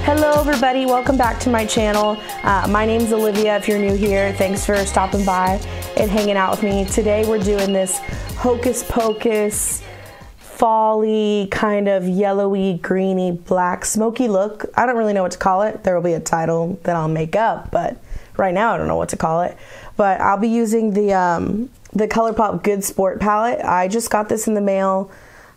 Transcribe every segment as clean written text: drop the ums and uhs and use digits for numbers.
Hello everybody, welcome back to my channel. My name's Olivia. If you're new here, thanks for stopping by and hanging out with me. Today we're doing this Hocus Pocus fall-y, kind of yellowy, greeny, black, smoky look. I don't really know what to call it. There will be a title that I'll make up, but right now I don't know what to call it. But I'll be using the Colourpop Good Sport palette. I just got this in the mail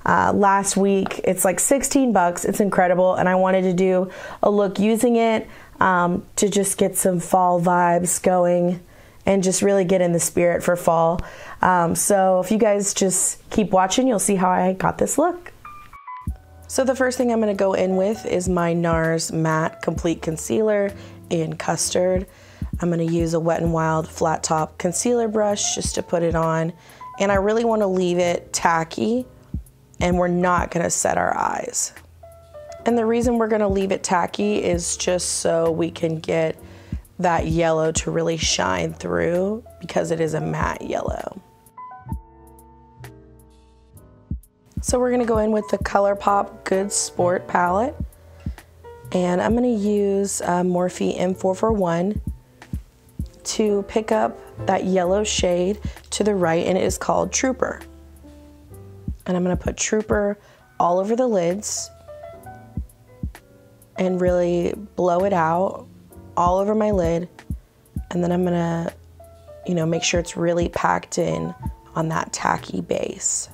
last week. It's like 16 bucks. It's incredible, and I wanted to do a look using it to just get some fall vibes going and just really get in the spirit for fall. So if you guys just keep watching, you'll see how I got this look. So the first thing I'm going to go in with is my NARS Matte Complete Concealer in Custard. I'm going to use a Wet n Wild flat top concealer brush just to put it on, and I really want to leave it tacky, and we're not going to set our eyes. And the reason we're going to leave it tacky is just so we can get that yellow to really shine through, because it is a matte yellow. So we're going to go in with the Colourpop Good Sport palette, and I'm going to use Morphe M441 to pick up that yellow shade to the right, and it is called Trooper. And I'm going to put Trooper all over the lids and really blow it out all over my lid. And then I'm going to, make sure it's really packed in on that tacky base.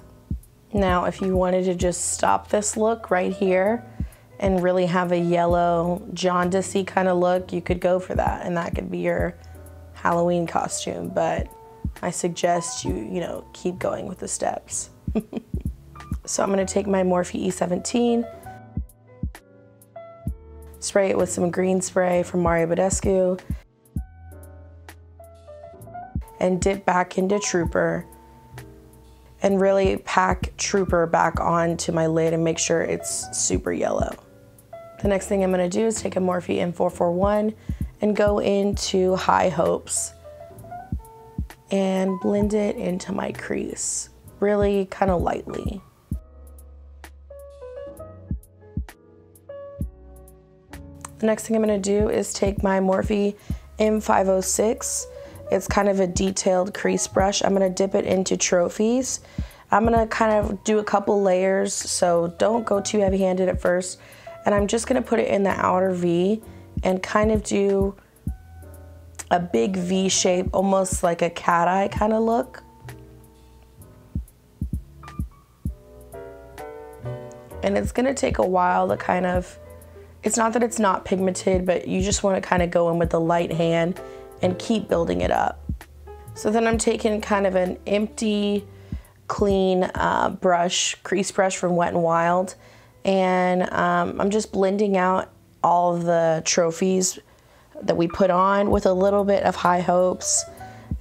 Now, if you wanted to just stop this look right here and really have a yellow jaundicey kind of look, you could go for that, and that could be your Halloween costume. But I suggest you, keep going with the steps. So I'm going to take my Morphe E17, spray it with some green spray from Badescu, and dip back into Trooper, and really pack Trooper back onto my lid and make sure it's super yellow. The next thing I'm going to do is take a Morphe M441 and go into High Hopes and blend it into my crease, really kind of lightly. The next thing I'm going to do is take my Morphe M506. It's kind of a detailed crease brush. I'm going to dip it into Trophies. I'm going to kind of do a couple layers, so don't go too heavy-handed at first. And I'm just going to put it in the outer V and kind of do a big V shape, almost like a cat eye kind of look. And it's going to take a while to kind of, it's not that it's not pigmented, but you just want to kind of go in with a light hand and keep building it up. So then I'm taking kind of an empty, clean brush, crease brush from Wet n Wild, and I'm just blending out all of the trophies that we put on with a little bit of High Hopes,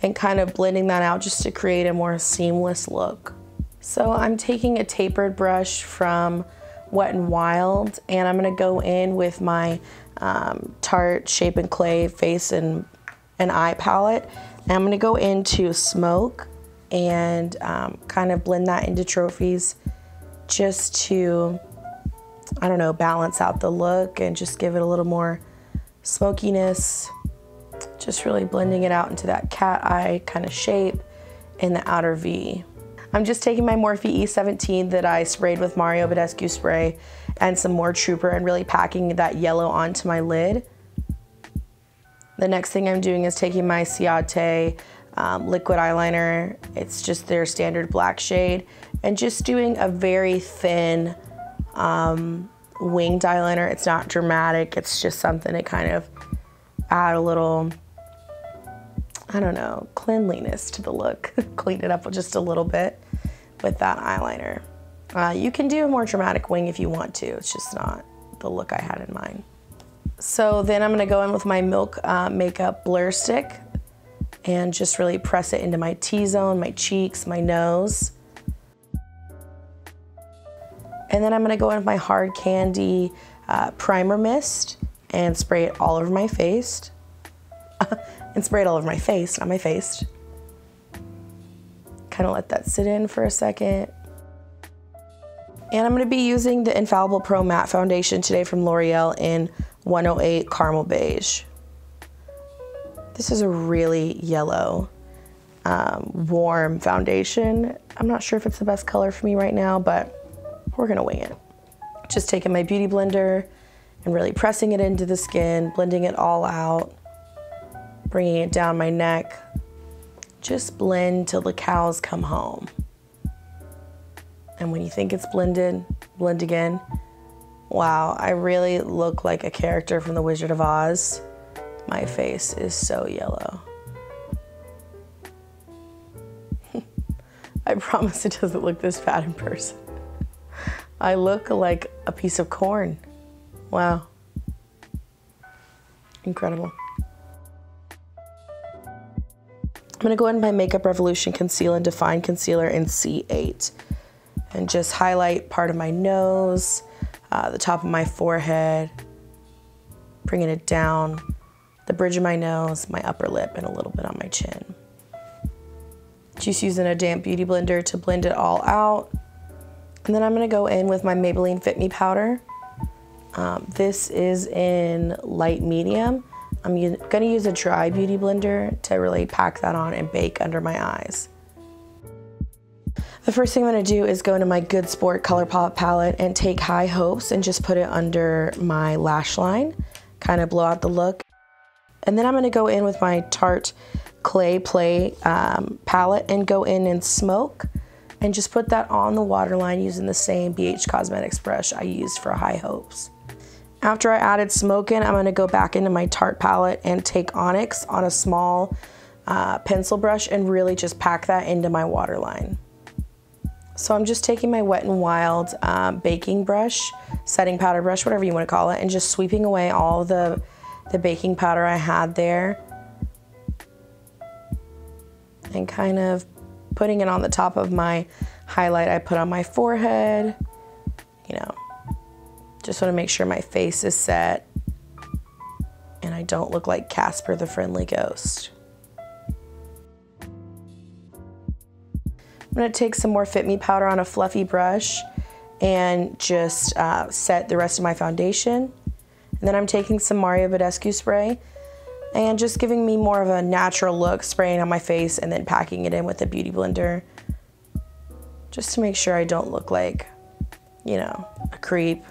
and kind of blending that out just to create a more seamless look. So I'm taking a tapered brush from Wet n Wild, and I'm going to go in with my Tarte Shape and Clay face and eye palette, and I'm going to go into Smoke and kind of blend that into Trophies just to, I don't know, balance out the look and just give it a little more smokiness. Just really blending it out into that cat eye kind of shape in the outer V. I'm just taking my Morphe E17 that I sprayed with Badescu spray and some more Trooper and really packing that yellow onto my lid. The next thing I'm doing is taking my Ciate liquid eyeliner. It's just their standard black shade, and just doing a very thin winged eyeliner. It's not dramatic, it's just something to kind of add a little, I don't know, cleanliness to the look. Clean it up just a little bit with that eyeliner. You can do a more dramatic wing if you want to, it's just not the look I had in mind. So then I'm going to go in with my Milk Makeup Blur Stick and just really press it into my T-zone, my cheeks, my nose. And then I'm going to go in with my Hard Candy Primer Mist and spray it all over my face. And spray it all over my face, not my face. Kind of let that sit in for a second. And I'm going to be using the Infallible Pro Matte Foundation today from L'Oreal in 108 Caramel Beige. This is a really yellow, warm foundation. I'm not sure if it's the best color for me right now, but we're going to wing it. Just taking my beauty blender and really pressing it into the skin, blending it all out, bringing it down my neck. Just blend till the cows come home. And when you think it's blended, blend again. Wow, I really look like a character from The Wizard of Oz. My face is so yellow. I promise it doesn't look this bad in person. I look like a piece of corn. Wow. Incredible. I'm gonna go in my Makeup Revolution Conceal and Define Concealer in C8 and just highlight part of my nose, the top of my forehead, bringing it down, the bridge of my nose, my upper lip, and a little bit on my chin. Just using a damp beauty blender to blend it all out. And then I'm gonna go in with my Maybelline Fit Me powder. This is in light medium. I'm gonna use a dry beauty blender to really pack that on and bake under my eyes. The first thing I'm gonna do is go into my Good Sport Colourpop palette and take High Hopes and just put it under my lash line, kind of blow out the look. And then I'm gonna go in with my Tarte Clay palette and go in and smoke and just put that on the waterline using the same BH Cosmetics brush I used for High Hopes. After I added smoke in, I'm gonna go back into my Tarte palette and take Onyx on a small pencil brush and really just pack that into my waterline. So I'm just taking my Wet n Wild baking brush, setting powder brush, whatever you wanna call it, and just sweeping away all the baking powder I had there and kind of putting it on the top of my highlight I put on my forehead, you know. Just want to make sure my face is set and I don't look like Casper the Friendly Ghost. I'm going to take some more Fit Me powder on a fluffy brush and just set the rest of my foundation. And then I'm taking some Mario Badescu spray and just giving me more of a natural look, spraying on my face and then packing it in with a beauty blender just to make sure I don't look like, you know, a creep,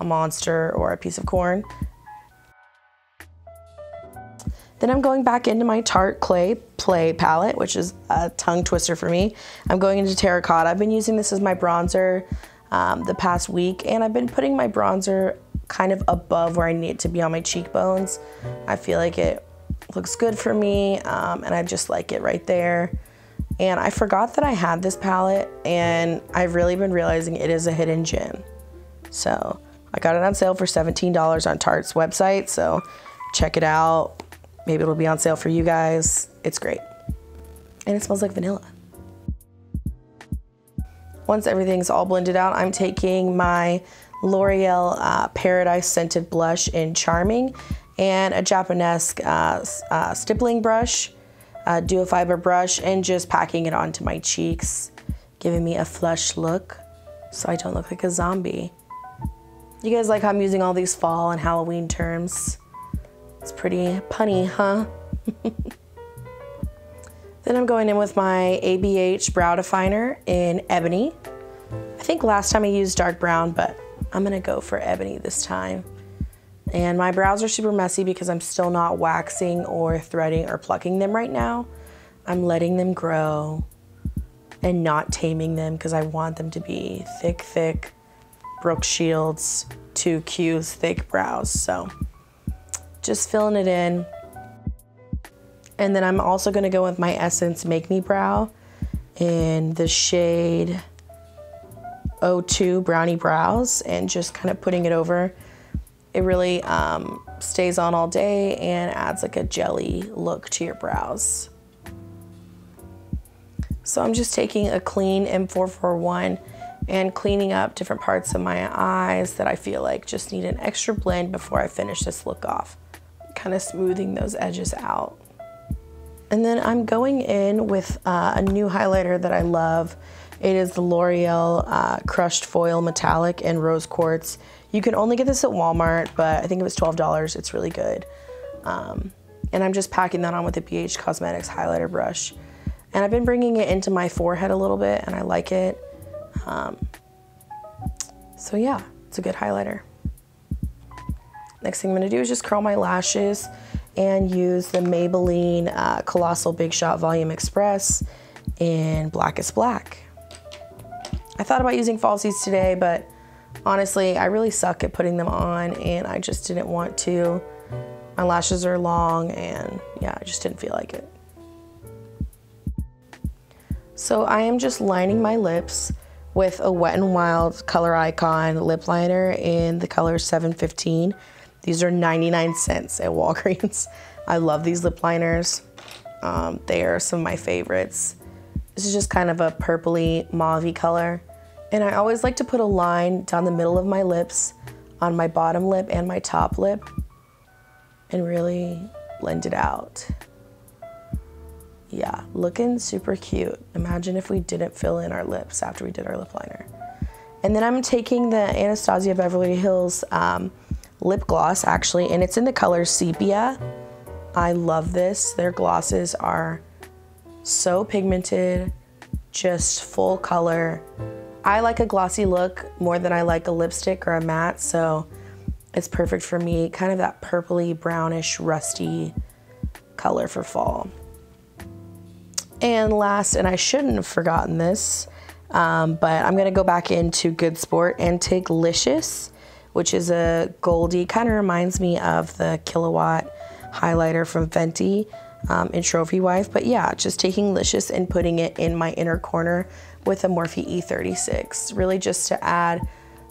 a monster, or a piece of corn. Then I'm going back into my Tarte Clay Play palette, which is a tongue twister for me. I'm going into Terracotta. I've been using this as my bronzer the past week, and I've been putting my bronzer kind of above where I need it to be on my cheekbones. I feel like it looks good for me, and I just like it right there. And I forgot that I had this palette, and I've really been realizing it is a hidden gem. So I got it on sale for $17 on Tarte's website, so check it out. Maybe it'll be on sale for you guys. It's great. And it smells like vanilla. Once everything's all blended out, I'm taking my L'Oreal Paradise Scented Blush in Charming and a Japanesque stippling brush, duo fiber brush, and just packing it onto my cheeks, giving me a flush look so I don't look like a zombie. You guys like how I'm using all these fall and Halloween terms? It's pretty punny, huh? Then I'm going in with my ABH Brow Definer in Ebony. I think last time I used dark brown, but I'm gonna go for Ebony this time. And my brows are super messy because I'm still not waxing or threading or plucking them right now. I'm letting them grow and not taming them because I want them to be thick Brooke Shields 2Q's thick brows. So just filling it in. And then I'm also gonna go with my Essence Make Me Brow in the shade 02 Brownie Brows and just kind of putting it over. It really stays on all day and adds like a jelly look to your brows. So I'm just taking a clean M441 and cleaning up different parts of my eyes that I feel like just need an extra blend before I finish this look off. Kind of smoothing those edges out. And then I'm going in with a new highlighter that I love. It is the L'Oreal Crushed Foil Metallic and Rose Quartz. You can only get this at Walmart, but I think it was $12. It's really good. And I'm just packing that on with the BH Cosmetics highlighter brush. And I've been bringing it into my forehead a little bit, and I like it. So yeah, it's a good highlighter. Next thing I'm gonna do is just curl my lashes and use the Maybelline Colossal Big Shot Volume Express in Blackest Black. I thought about using falsies today, but honestly, I really suck at putting them on, and I just didn't want to. My lashes are long, and yeah, I just didn't feel like it. So I am just lining my lips with a Wet n Wild Color Icon lip liner in the color 715. These are 99 cents at Walgreens. I love these lip liners. They are some of my favorites. This is just kind of a purpley mauve-y color. And I always like to put a line down the middle of my lips, on my bottom lip and my top lip, and really blend it out. Yeah, looking super cute. Imagine if we didn't fill in our lips after we did our lip liner. And then I'm taking the Anastasia Beverly Hills lip gloss, actually, and it's in the color sepia. I love this. Their glosses are so pigmented, just full color. I like a glossy look more than I like a lipstick or a matte, so it's perfect for me. Kind of that purpley, brownish, rusty color for fall. And last, and I shouldn't have forgotten this, but I'm gonna go back into Good Sport and take Licious, which is a goldy, kind of reminds me of the Kilowatt highlighter from Fenty in Trophy Wife. But yeah, just taking Licious and putting it in my inner corner with a Morphe E36, really just to add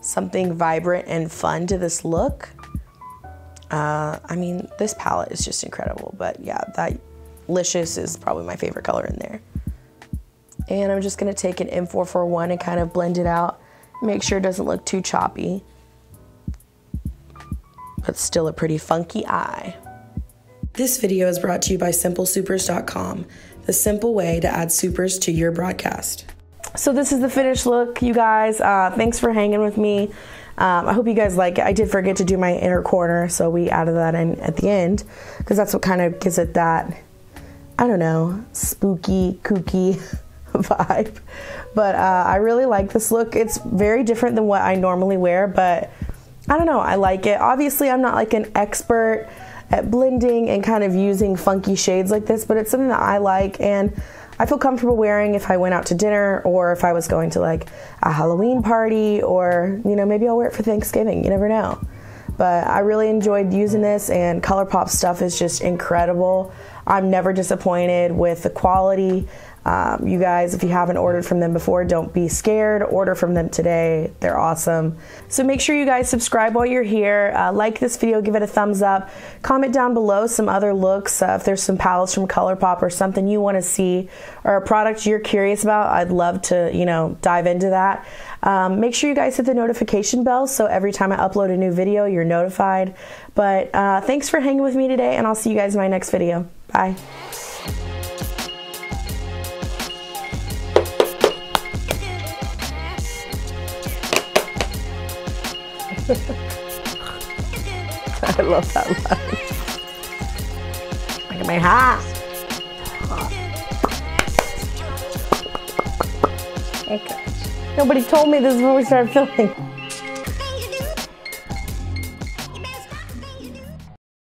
something vibrant and fun to this look. I mean, this palette is just incredible, but yeah, that Licious is probably my favorite color in there. And I'm just gonna take an M441 and kind of blend it out, make sure it doesn't look too choppy, but still a pretty funky eye. This video is brought to you by simplesupers.com, the simple way to add supers to your broadcast. So this is the finished look, you guys. Thanks for hanging with me. I hope you guys like it. I did forget to do my inner corner, so we added that in at the end, because that's what kind of gives it that, I don't know, spooky, kooky vibe. But I really like this look. It's very different than what I normally wear, but I don't know, I like it. Obviously, I'm not like an expert at blending and kind of using funky shades like this, but it's something that I like and I feel comfortable wearing if I went out to dinner, or if I was going to like a Halloween party, or, you know, maybe I'll wear it for Thanksgiving, you never know. But I really enjoyed using this, and Colourpop stuff is just incredible. I'm never disappointed with the quality. You guys, if you haven't ordered from them before, don't be scared. Order from them today. They're awesome. So make sure you guys subscribe while you're here. Like this video, give it a thumbs up. Comment down below some other looks. If there's some palettes from Colourpop or something you want to see, or a product you're curious about, I'd love to, you know, dive into that. Make sure you guys hit the notification bell so every time I upload a new video, you're notified. But thanks for hanging with me today, and I'll see you guys in my next video. Bye. I love that line. Look at my hat. Okay. Nobody told me this before we started filming.